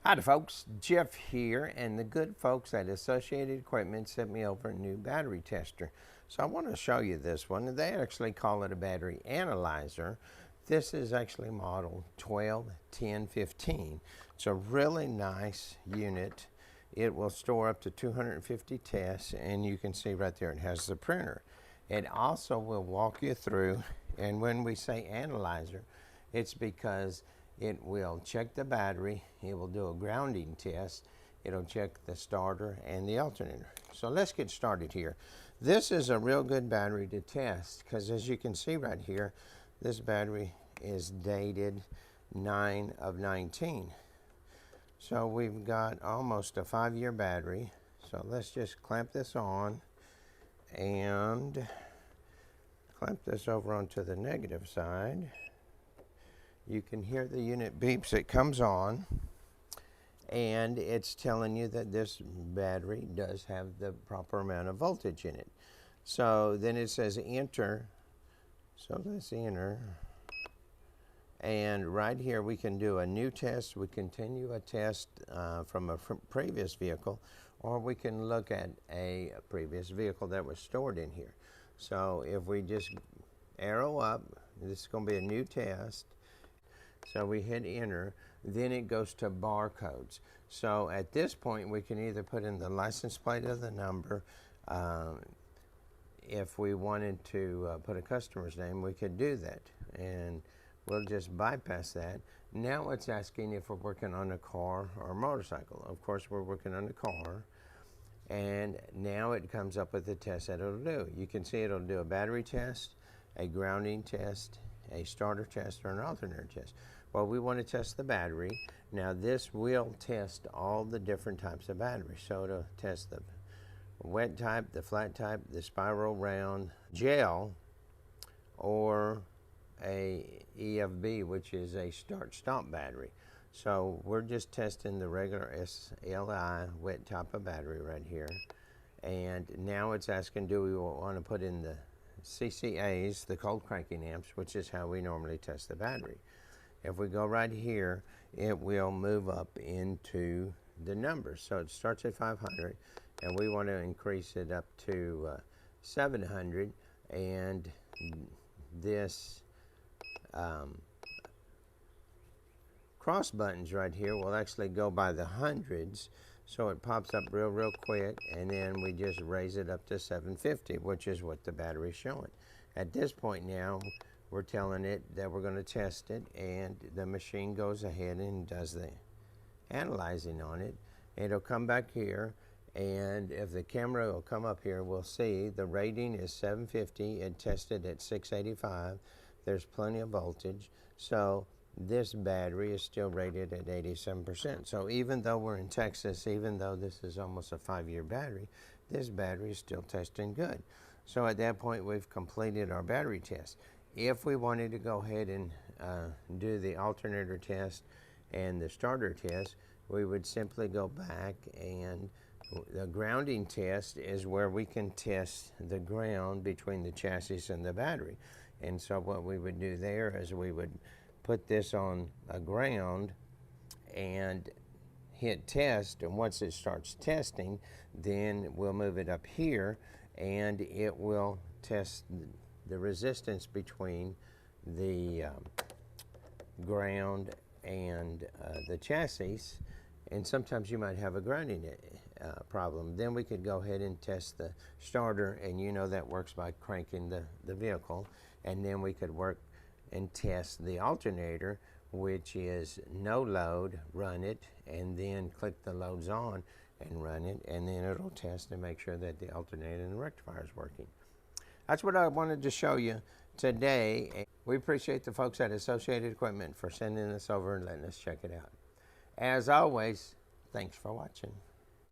Hi folks, Jeff here, and the good folks at Associated Equipment sent me over a new battery tester. So I want to show you this one. They actually call it a battery analyzer. This is actually model 121015. It's a really nice unit. It will store up to 250 tests, and you can see right there it has the printer. It also will walk you through, and when we say analyzer, it's because it will check the battery, it will do a grounding test, it'll check the starter and the alternator. So let's get started here. This is a real good battery to test because, as you can see right here, this battery is dated 9 of 19. So we've got almost a 5-year battery. So let's just clamp this on and clamp this over onto the negative side. You can hear the unit beeps. It comes on, and it's telling you that this battery does have the proper amount of voltage in it. So then it says enter. So let's enter. And right here we can do a new test. We continue a test from a previous vehicle, or we can look at a previous vehicle that was stored in here. So if we just arrow up, this is going to be a new test. So we hit enter, then it goes to barcodes. So at this point we can either put in the license plate of the number. If we wanted to put a customer's name, we could do that, and we'll just bypass that. Now it's asking if we're working on a car or a motorcycle. Of course we're working on a car, and now it comes up with the test that it'll do. You can see it'll do a battery test, a grounding test, a starter test, or an alternator test. Well, we want to test the battery. Now this will test all the different types of batteries. So it'll test the wet type, the flat type, the spiral round, gel, or a EFB, which is a start-stop battery. So we're just testing the regular SLI wet type of battery right here. And now it's asking, do we want to put in the CCAs, the cold cranking amps, which is how we normally test the battery. If we go right here, it will move up into the numbers. So it starts at 500, and we want to increase it up to 700, and this cross buttons right here will actually go by the hundreds. So it pops up real quick, and then we just raise it up to 750, which is what the battery is showing. At this point now, we're telling it that we're going to test it, and the machine goes ahead and does the analyzing on it. It'll come back here, and if the camera will come up here, we'll see the rating is 750. It tested at 685. There's plenty of voltage. So this battery is still rated at 87%. So even though we're in Texas, even though this is almost a 5-year battery, this battery is still testing good. So at that point, we've completed our battery test. If we wanted to go ahead and do the alternator test and the starter test, we would simply go back, and the grounding test is where we can test the ground between the chassis and the battery. And so what we would do there is we would put this on a ground and hit test, and once it starts testing, then we'll move it up here, and it will test the resistance between the ground and the chassis. And sometimes you might have a grounding problem. Then we could go ahead and test the starter, and you know that works by cranking the vehicle. And then we could work and test the alternator, which is no load, run it, and then click the loads on and run it, and then it'll test and make sure that the alternator and the rectifier is working. That's what I wanted to show you today. We appreciate the folks at Associated Equipment for sending this over and letting us check it out. As always, thanks for watching.